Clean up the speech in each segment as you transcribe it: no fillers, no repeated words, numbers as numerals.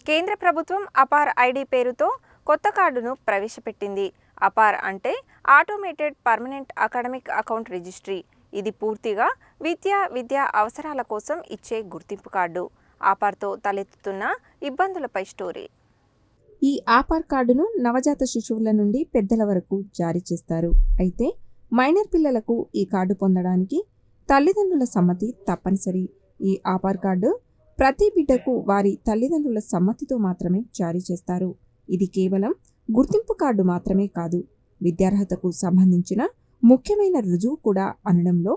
కేంద్ర ప్రభుత్వం అపార్ ఐడి పేరుతో కొత్త కార్డును ప్రవేశపెట్టింది. అపార్ అంటే automated permanent academic account registry. ఇది పూర్తిగా విద్యా అవసరాల కోసం ఇచ్చే గుర్తింపు కార్డు. అపార్తో తలెత్తుతున్న ఇబ్బందులపై స్టోరీ. ఈ ఆపార్ కార్డును నవజాత శిశువుల నుండి పెద్దల వరకు జారీ చేస్తారు. అయితే మైనర్ పిల్లలకు ఈ కార్డు పొందడానికి తల్లిదండ్రుల సమ్మతి తప్పనిసరి. ఈ ఆపార్ కార్డు ప్రతి బిడ్డకు వారి తల్లిదండ్రుల సమ్మతితో మాత్రమే జారీ చేస్తారు. ఇది కేవలం గుర్తింపు కార్డు మాత్రమే కాదు, విద్యార్హతకు సంబంధించిన ముఖ్యమైన రుజువు కూడా అనడంలో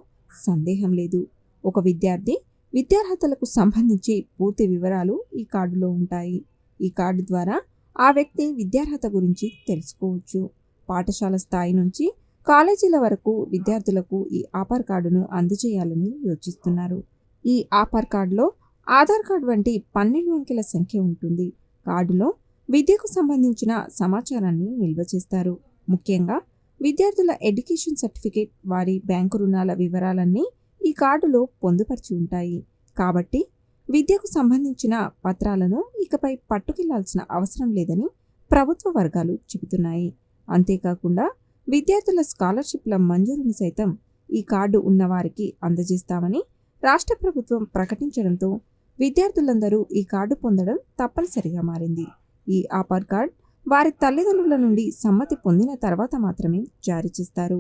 సందేహం లేదు. ఒక విద్యార్థి విద్యార్హతలకు సంబంధించి పూర్తి వివరాలు ఈ కార్డులో ఉంటాయి. ఈ కార్డు ద్వారా ఆ వ్యక్తి విద్యార్హత గురించి తెలుసుకోవచ్చు. పాఠశాల స్థాయి నుంచి కాలేజీల వరకు విద్యార్థులకు ఈ ఆపార్ కార్డును అందజేయాలని యోచిస్తున్నారు. ఈ ఆపార్ కార్డులో ఆధార్ కార్డు వంటి 12 అంకెల సంఖ్య ఉంటుంది. కార్డులో విద్యకు సంబంధించిన సమాచారాన్ని నిల్వ చేస్తారు. ముఖ్యంగా విద్యార్థుల ఎడ్యుకేషన్ సర్టిఫికేట్, వారి బ్యాంకు రుణాల వివరాలన్నీ ఈ కార్డులో పొందుపరిచి ఉంటాయి. కాబట్టి విద్యకు సంబంధించిన పత్రాలను ఇకపై పట్టుకెళ్లాల్సిన అవసరం లేదని ప్రభుత్వ వర్గాలు చెబుతున్నాయి. అంతేకాకుండా విద్యార్థుల స్కాలర్షిప్ల మంజూరుని సైతం ఈ కార్డు ఉన్నవారికి అందజేస్తామని రాష్ట్ర ప్రభుత్వం ప్రకటించడంతో విద్యార్థులందరూ ఈ కార్డు పొందడం తప్పనిసరిగా మారింది. ఈ ఆపార్ కార్డ్ వారి తల్లిదండ్రుల నుండి సమ్మతి పొందిన తర్వాత మాత్రమే జారీ చేస్తారు.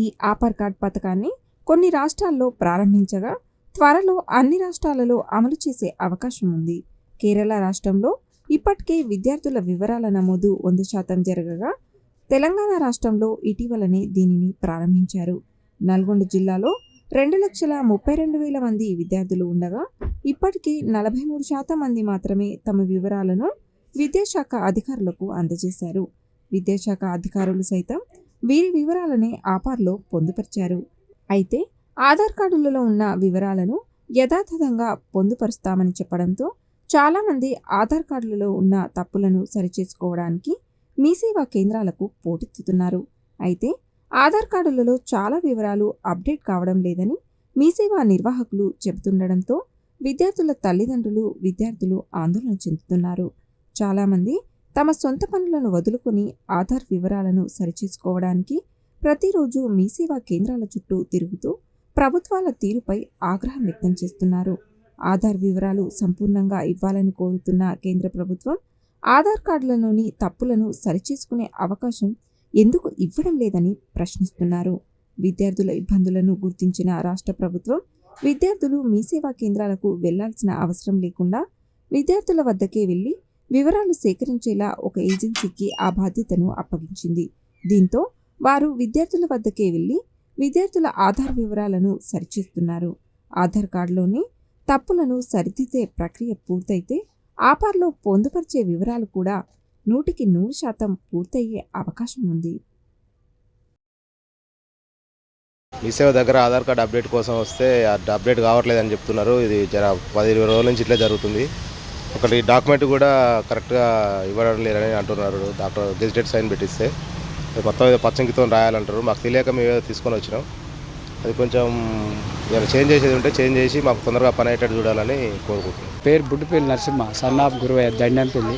ఈ ఆపార్ కార్డ్ పథకాన్ని కొన్ని రాష్ట్రాల్లో ప్రారంభించగా త్వరలో అన్ని రాష్ట్రాలలో అమలు చేసే అవకాశం ఉంది. కేరళ రాష్ట్రంలో ఇప్పటికే విద్యార్థుల వివరాల నమోదు 100% జరగగా తెలంగాణ రాష్ట్రంలో ఇటీవలనే దీనిని ప్రారంభించారు. నల్గొండ జిల్లాలో 2,32,000 మంది విద్యార్థులు ఉండగా ఇప్పటికీ 43% మంది మాత్రమే తమ వివరాలను విద్యాశాఖ అధికారులకు అందజేశారు. విద్యాశాఖ అధికారులు సైతం వీరి వివరాలనే ఆపార్లో పొందుపరిచారు. అయితే ఆధార్ కార్డులలో ఉన్న వివరాలను యథాతథంగా పొందుపరుస్తామని చెప్పడంతో చాలామంది ఆధార్ కార్డులలో ఉన్న తప్పులను సరిచేసుకోవడానికి మీ సేవా కేంద్రాలకు పోటెత్తుతున్నారు. అయితే ఆధార్ కార్డులలో చాలా వివరాలు అప్డేట్ కావడం లేదని మీ సేవా నిర్వాహకులు చెబుతుండడంతో విద్యార్థుల తల్లిదండ్రులు, విద్యార్థులు ఆందోళన చెందుతున్నారు. చాలామంది తమ సొంత పనులను వదులుకొని ఆధార్ వివరాలను సరిచేసుకోవడానికి ప్రతిరోజు మీ సేవా కేంద్రాల చుట్టూ తిరుగుతూ ప్రభుత్వాల తీరుపై ఆగ్రహం వ్యక్తం చేస్తున్నారు. ఆధార్ వివరాలు సంపూర్ణంగా ఇవ్వాలని కోరుతున్న కేంద్ర ప్రభుత్వం ఆధార్ కార్డులలోని తప్పులను సరిచేసుకునే అవకాశం ఎందుకు ఇవ్వడం లేదని ప్రశ్నిస్తున్నారు. విద్యార్థుల ఇబ్బందులను గుర్తించిన రాష్ట్ర ప్రభుత్వం విద్యార్థులు మీ సేవా కేంద్రాలకు వెళ్లాల్సిన అవసరం లేకుండా విద్యార్థుల వద్దకే వెళ్లి వివరాలు సేకరించేలా ఒక ఏజెన్సీకి ఆ బాధ్యతను అప్పగించింది. దీంతో వారు విద్యార్థుల వద్దకే వెళ్లి విద్యార్థుల ఆధార్ వివరాలను సరిచేస్తున్నారు. ఆధార్ కార్డులోని తప్పులను సరిదిద్దే ప్రక్రియ పూర్తయితే ఆపార్లో పొందుపరిచే వివరాలు కూడా 100% పూర్తయ్యే అవకాశం ఉంది. మీ సేవ దగ్గర ఆధార్ కార్డు అప్డేట్ కోసం వస్తే అప్డేట్ కావట్లేదని చెప్తున్నారు. ఇది 10-20 రోజుల నుంచి ఇట్లా జరుగుతుంది. ఒకటి డాక్యుమెంట్ కూడా కరెక్ట్గా ఇవ్వడం లేదని అంటున్నారు. డాక్టర్ గెజిటెడ్ సైన్ పెట్టిస్తే అది మొత్తం ఏదో పచ్చంకితో రాయాలంటారు. మాకు తెలియక మేము తీసుకొని వచ్చినాం. అది కొంచెం నేను చేంజ్ చేసేది ఉంటే చేంజ్ చేసి మాకు తొందరగా పని అయ్యేటట్టు చూడాలని కోరుకుంటున్నాను. పేరు బుడ్డిపల్లి నరసింహ, సన్ ఆఫ్ గురువయ్య, దండంపల్లి.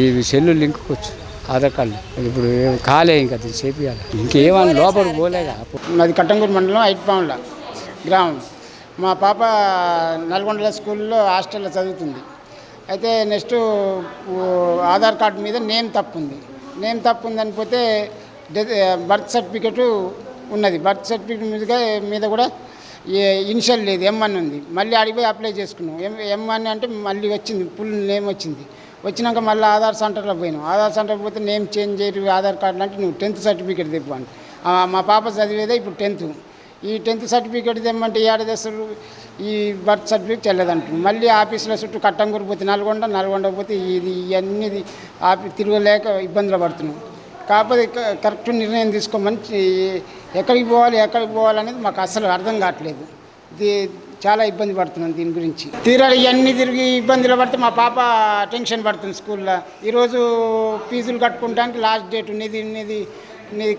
ఈ సెల్లు లింక్కి వచ్చు ఆధార్ కార్డు. ఇప్పుడు కాలే, ఇంకా అది చేపియాలి. ఇంకేమన్నా లోపలికి పోలేగా. నాది కట్టంగూరు మండలం ఐట్పాముల గ్రామం. మా పాప నల్గొండ స్కూల్లో హాస్టల్లో చదువుతుంది. అయితే నెక్స్ట్ ఆధార్ కార్డు మీద నేమ్ తప్పు ఉంది. నేమ్ తప్పు ఉందని పోతే బర్త్ సర్టిఫికెట్ ఉన్నది. బర్త్ సర్టిఫికెట్ మీద కూడా ఇనిషియల్ లేదు, M1 ఉంది. మళ్ళీ అడిగిపోయి అప్లై చేసుకున్నాం. M1 అంటే మళ్ళీ వచ్చింది, ఫుల్ నేమ్ వచ్చింది. వచ్చినాక మళ్ళీ ఆధార్ సెంటర్లో పోయినాం. ఆధార్ సెంటర్కి పోతే నేమ్ చేంజ్ చేయరు ఆధార్ కార్డు అంటే నువ్వు 10th సర్టిఫికేట్ తెప్పండి. మా పాప చదివేదే ఇప్పుడు 10th. ఈ 10th సర్టిఫికేట్ తెమ్మంటే ఏడాది ఈ బర్త్ సర్టిఫికేట్ చెల్లదంటుంది. మళ్ళీ ఆఫీసులో చుట్టూ కట్టంగూరు పోతే నల్గొండ పోతే ఇవన్నీ తిరగలేక ఇబ్బందులు పడుతున్నాం. కాకపోతే కరెక్ట్ నిర్ణయం తీసుకోమని ఎక్కడికి పోవాలనేది మాకు అసలు అర్థం కావట్లేదు. ఇది చాలా ఇబ్బంది పడుతున్నాం దీని గురించి. ఇవన్నీ తిరిగి ఇబ్బందులు పడితే మా పాప టెన్షన్ పడుతుంది స్కూల్లో. ఈరోజు ఫీజులు కట్టుకోవడానికి లాస్ట్ డేట్ నీది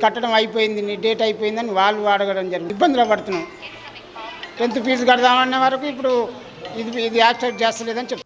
కట్టడం అయిపోయింది, నీ డేట్ అయిపోయిందని వాళ్ళు అడగడం జరిగింది. ఇబ్బందులు పడుతున్నాం. 10th ఫీజు కడదామన్న వరకు ఇప్పుడు ఇది యాక్సెప్ట్ చేస్తలేదని చెప్తాను.